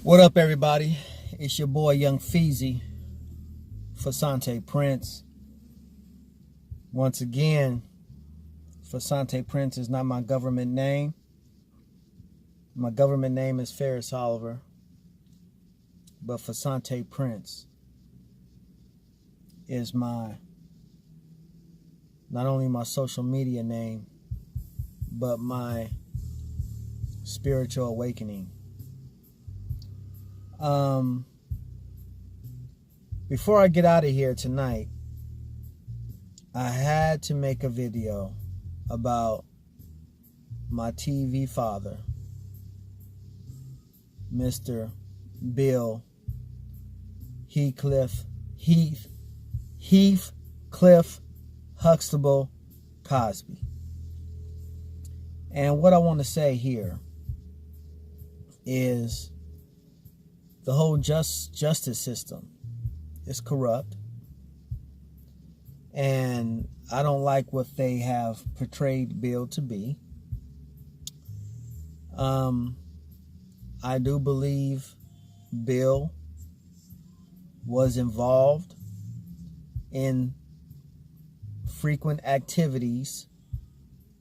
What up, everybody? It's your boy Young Feezy, Fasante Prince. Once again, Fasante Prince is not my government name. My government name is Ferris Oliver, but Fasante Prince is not only my social media name, but my spiritual awakening. Before I get out of here tonight, I had to make a video about my TV father, Mr. Bill Heathcliff Huxtable Cosby. And what I want to say here is the whole justice system is corrupt, and I don't like what they have portrayed Bill to be. I do believe Bill was involved in frequent activities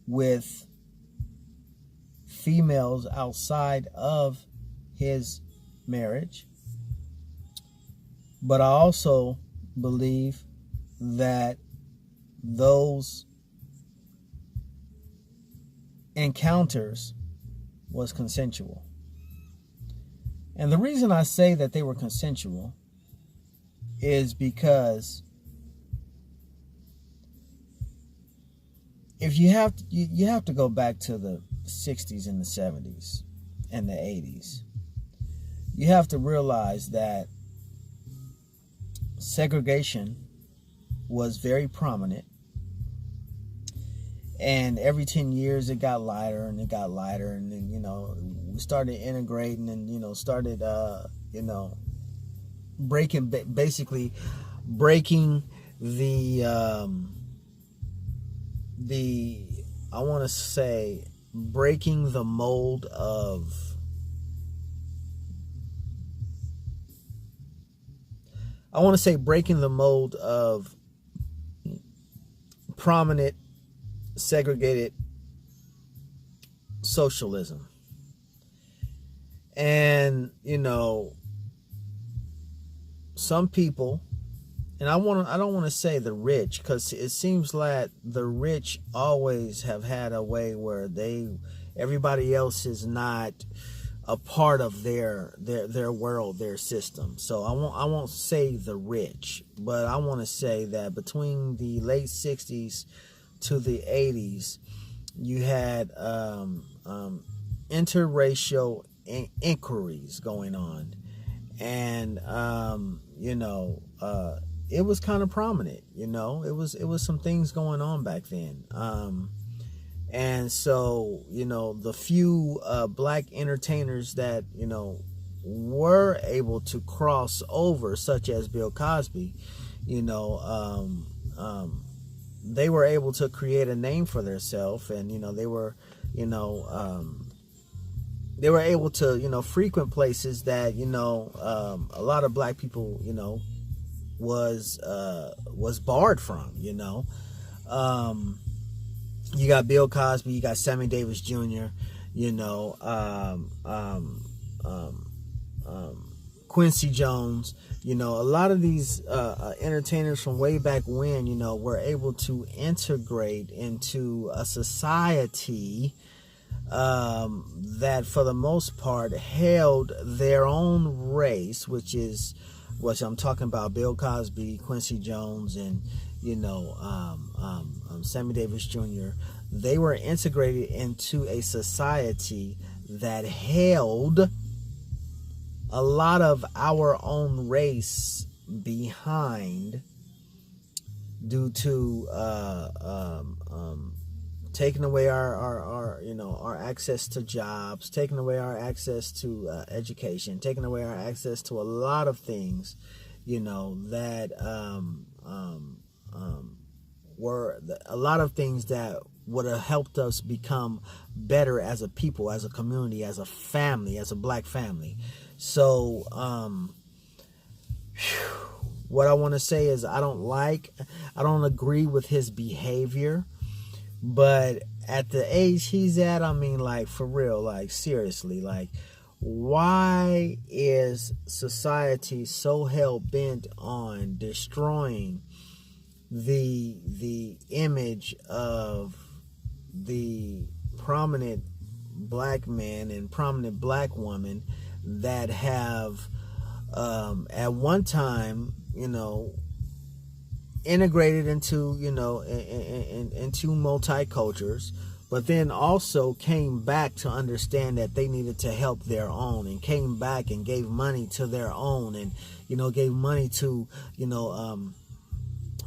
with females outside of his marriage, but I also believe that those encounters was consensual. And the reason I say that they were consensual is because if you have to go back to the 60s and the 70s and the 80s. You have to realize that segregation was very prominent, and every 10 years it got lighter and it got lighter, and then we started integrating and started breaking the I want to say breaking the mold of prominent segregated socialism. And some people, and I don't want to say the rich, because it seems like the rich always have had a way where everybody else is not a part of their world, their system. So I won't say the rich, but I want to say that between the late 60s to the 80s, you had interracial inquiries going on, and it was kind of prominent. It was some things going on back then. And so, the few black entertainers that, were able to cross over, such as Bill Cosby, they were able to create a name for themselves, and, they were able to, frequent places that, a lot of black people, was barred from, You got Bill Cosby, you got Sammy Davis Jr., Quincy Jones, a lot of these entertainers from way back when, were able to integrate into a society that for the most part held their own race, which I'm talking about Bill Cosby, Quincy Jones, and Sammy Davis Jr. They were integrated into a society that held a lot of our own race behind, due to taking away our access to jobs, taking away our access to education, taking away our access to a lot of things, that were a lot of things that would have helped us become better as a people, as a community, as a family, as a black family. So what I want to say is I don't agree with his behavior, but at the age he's at, I mean, like, for real, like, seriously, like, why is society so hell-bent on destroying the image of the prominent black man and prominent black woman that have at one time, integrated into, into multicultures, but then also came back to understand that they needed to help their own, and came back and gave money to their own, and gave money to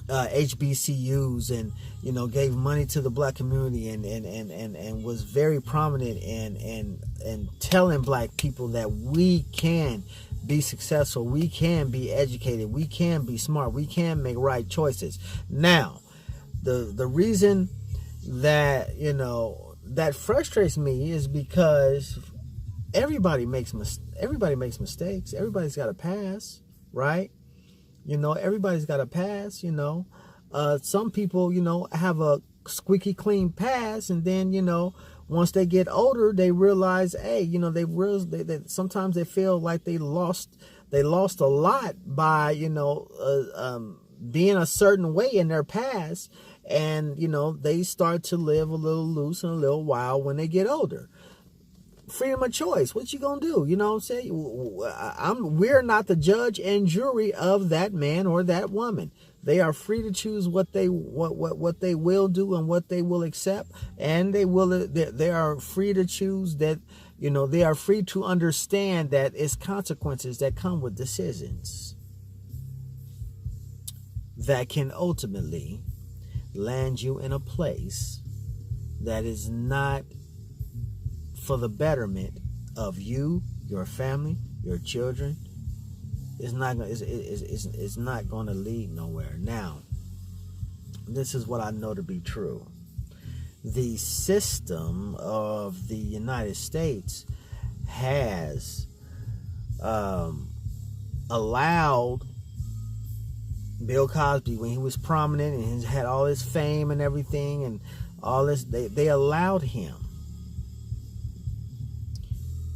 HBCUs, and gave money to the black community, and was very prominent and telling black people that we can be successful, we can be educated, we can be smart, we can make right choices. Now, the reason that that frustrates me is because everybody makes mistakes. Everybody's got a pass, right? Everybody's got a pass. Some people have a squeaky clean pass, and then once they get older, they realize, hey, they sometimes they feel like they lost a lot by being a certain way in their past, and they start to live a little loose and a little wild when they get older. Freedom of choice. What you gonna do? You know what I'm saying? We're not the judge and jury of that man or that woman. They are free to choose what they will do and what they will accept, and they are free to choose that. They are free to understand that it's consequences that come with decisions that can ultimately land you in a place that is not for the betterment of you, your family, your children. It's not going to lead nowhere. Now, this is what I know to be true. The system of the United States has allowed Bill Cosby, when he was prominent and he had all his fame and everything and all this, they allowed him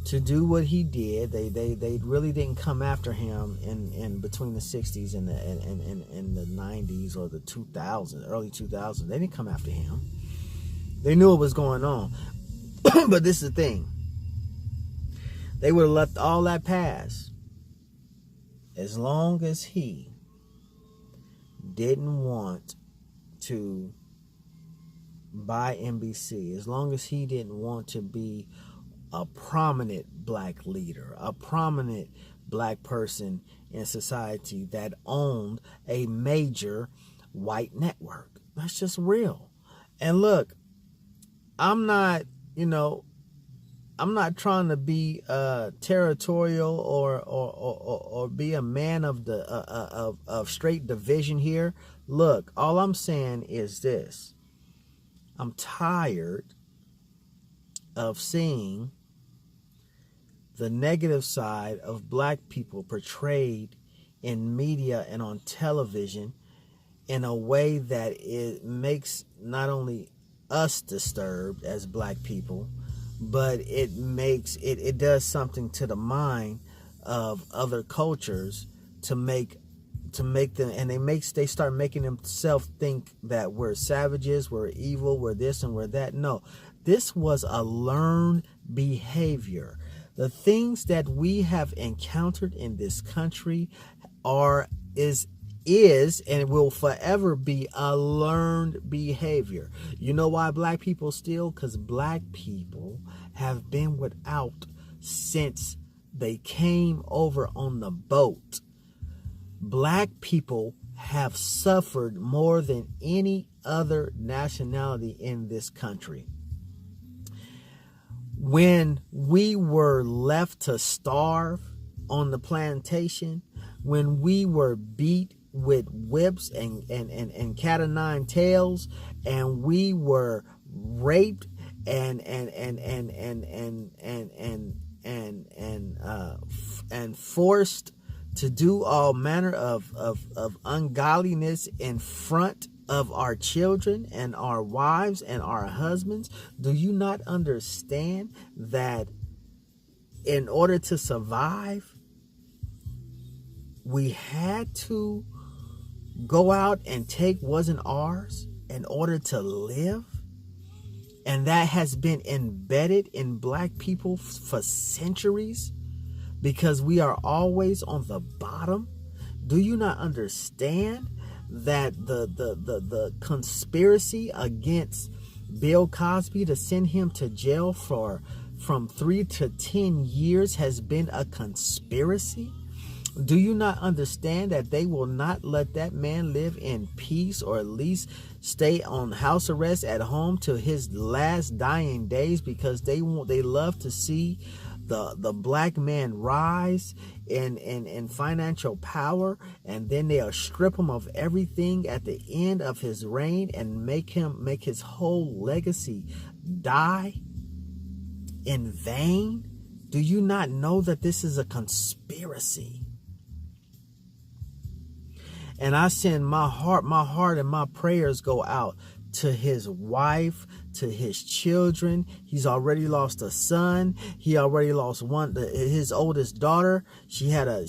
to do what he did. They really didn't come after him in between the 60s and the 90s or the 2000s, early 2000s. They didn't come after him. They knew what was going on. But this is the thing. They would have left all that pass as long as he didn't want to buy NBC, as long as he didn't want to be a prominent black leader, a prominent black person in society that owned a major white network. That's just real. And look, I'm not trying to be territorial or be a man of the of straight division here. Look, all I'm saying is this: I'm tired of seeing the negative side of black people portrayed in media and on television in a way that it makes not only us disturbed as black people, but it does something to the mind of other cultures to make them, and they start making themselves think that we're savages, we're evil, we're this and we're that. No, this was a learned behavior. The things that we have encountered in this country is and will forever be a learned behavior. You know why black people steal? Because black people have been without since they came over on the boat. Black people have suffered more than any other nationality in this country. When we were left to starve on the plantation, when we were beat with whips and cat o' nine tails, and we were raped and forced to do all manner of ungodliness in front of our children and our wives and our husbands? Do you not understand that in order to survive, we had to go out and take wasn't ours in order to live? And that has been embedded in black people for centuries because we are always on the bottom. Do you not understand that the conspiracy against Bill Cosby to send him to jail from 3 to 10 years has been a conspiracy? Do you not understand that they will not let that man live in peace, or at least stay on house arrest at home till his last dying days, because they love to see the black man rise in financial power, and then they'll strip him of everything at the end of his reign and make his whole legacy die in vain? Do you not know that this is a conspiracy? And I send my heart and my prayers go out to his wife, to his children. He's already lost a son. He already lost his oldest daughter. She had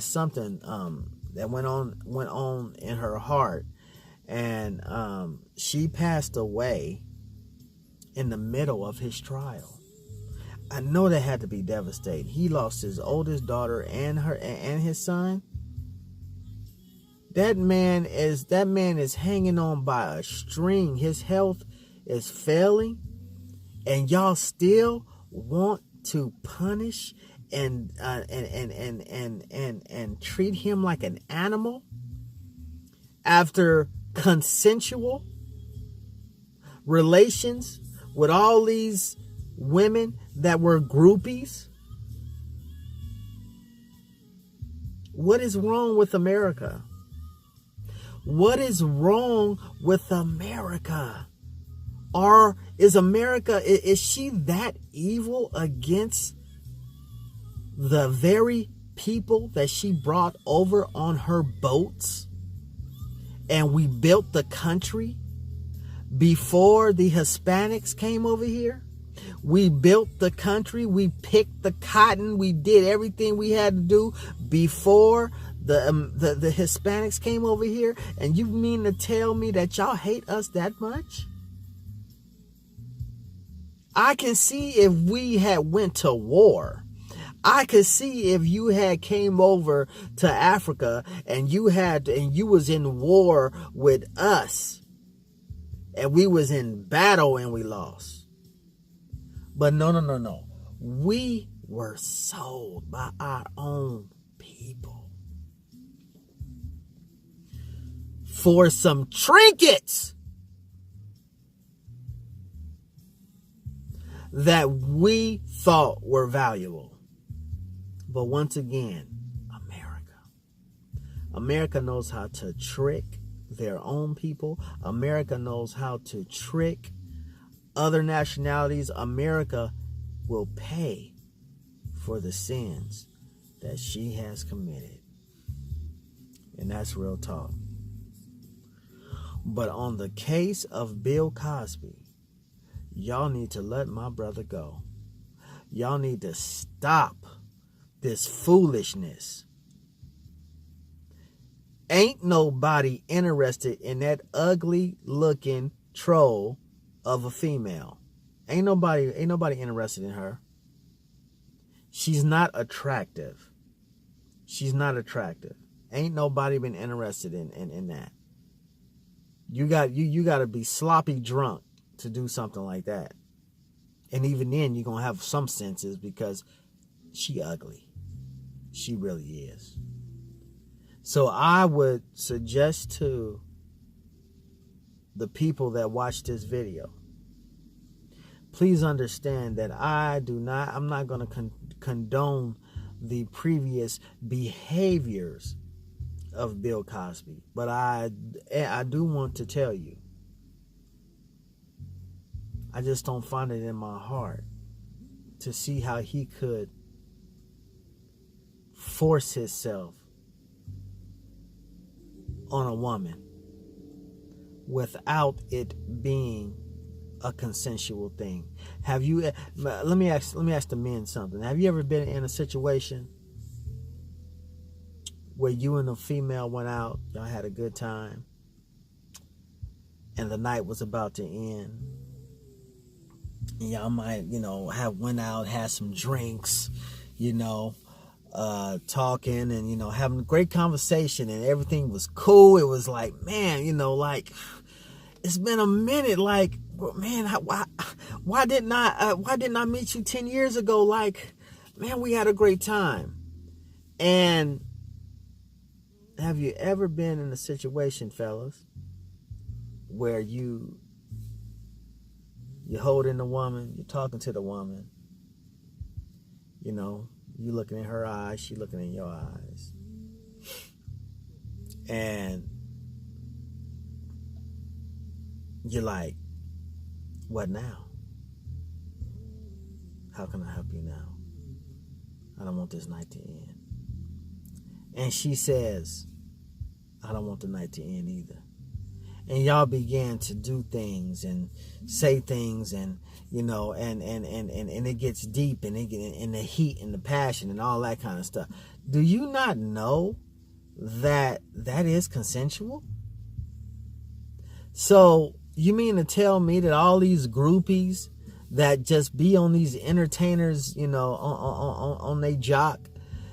something that went on in her heart, and she passed away in the middle of his trial. I know that had to be devastating. He lost his oldest daughter and his son. That man is hanging on by a string. His health is failing, and y'all still want to punish and treat him like an animal after consensual relations with all these women that were groupies? What is wrong with America? What is wrong with America? Or is she that evil against the very people that she brought over on her boats? And we built the country before the Hispanics came over here? We built the country. We picked the cotton. We did everything we had to do before the Hispanics came over here. And you mean to tell me that y'all hate us that much? I can see if we had went to war. I could see if you had came over to Africa and you was in war with us, and we was in battle and we lost. But no. We were sold by our own people for some trinkets that we thought were valuable. But once again, America knows how to trick their own people. America knows how to trick other nationalities. America will pay for the sins that she has committed. And that's real talk. But on the case of Bill Cosby, y'all need to let my brother go. Y'all need to stop this foolishness. Ain't nobody interested in that ugly looking troll of a female. Ain't nobody interested in her. She's not attractive. Ain't nobody been interested in that. You got to be sloppy drunk to do something like that. And even then you're going to have some senses, because she ugly. She really is. So I would suggest to the people that watch this video, please understand that I'm not going to condone the previous behaviors of Bill Cosby, but I do want to tell you, I just don't find it in my heart to see how he could force himself on a woman without it being a consensual thing. Have you? Let me ask the men something. Have you ever been in a situation where you and a female went out, y'all had a good time, and the night was about to end, and y'all might, have went out, had some drinks, talking and, having a great conversation, and everything was cool. It was like, man, like, it's been a minute. Like, man, why didn't I meet you 10 years ago? Like, man, we had a great time. And have you ever been in a situation, fellas, where you're holding the woman, you're talking to the woman, you looking in her eyes, she looking in your eyes, and you're like, what now? How can I help you now? I don't want this night to end. And she says, I don't want the night to end either. And y'all began to do things and say things, and and it gets deep, and the heat and the passion and all that kind of stuff. Do you not know that is consensual? So you mean to tell me that all these groupies that just be on these entertainers, on their jock,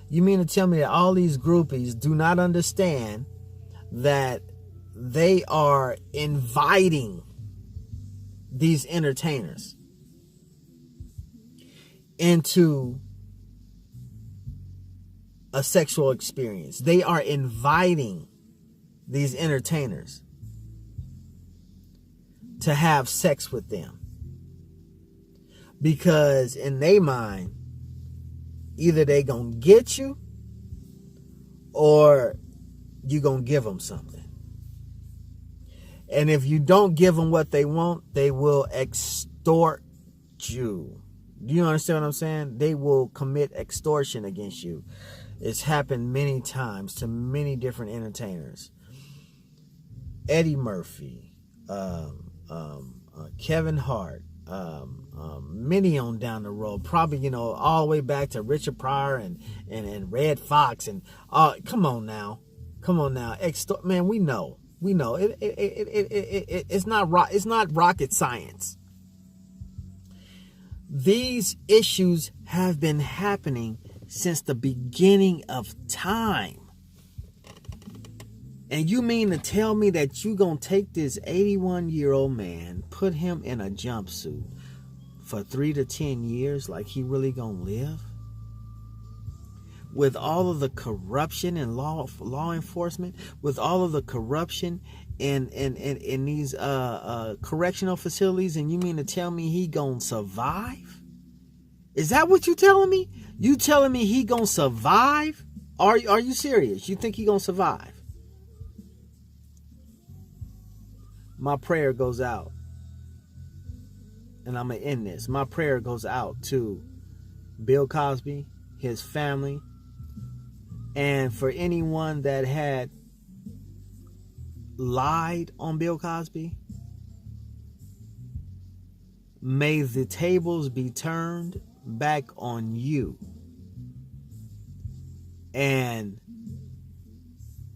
you mean to tell me that all these groupies do not understand that they are inviting these entertainers into a sexual experience? They are inviting these entertainers to have sex with them, because in their mind, either they gonna get you or you gonna give them something. And if you don't give them what they want, they will extort you. Do you understand what I'm saying? They will commit extortion against you. It's happened many times to many different entertainers. Eddie Murphy, Kevin Hart, many on down the road, probably, all the way back to Richard Pryor and Red Fox, and come on now, man, we know it's not rocket science. These issues have been happening since the beginning of time. And you mean to tell me that you gonna take this 81-year-old man, put him in a jumpsuit for 3 to 10 years, like he really gonna live? With all of the corruption in law enforcement, with all of the corruption in these correctional facilities, and you mean to tell me he gonna survive? Is that what you telling me? You telling me he gonna survive? Are you serious? You think he gonna survive? My prayer goes out, and I'm gonna end this. My prayer goes out to Bill Cosby, his family, and for anyone that had lied on Bill Cosby. May the tables be turned back on you, and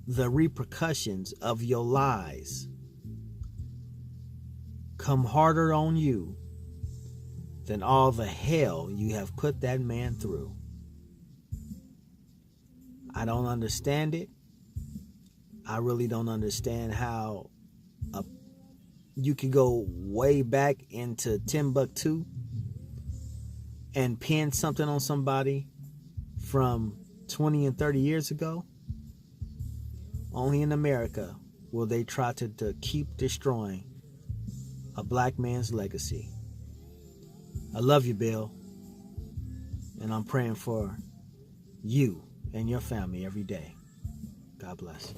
the repercussions of your lies come harder on you than all the hell you have put that man through. I don't understand it. I really don't understand how you could go way back into Timbuktu and pin something on somebody from 20 and 30 years ago. Only in America will they try to keep destroying a black man's legacy. I love you, Bill, and I'm praying for you and your family every day. God bless.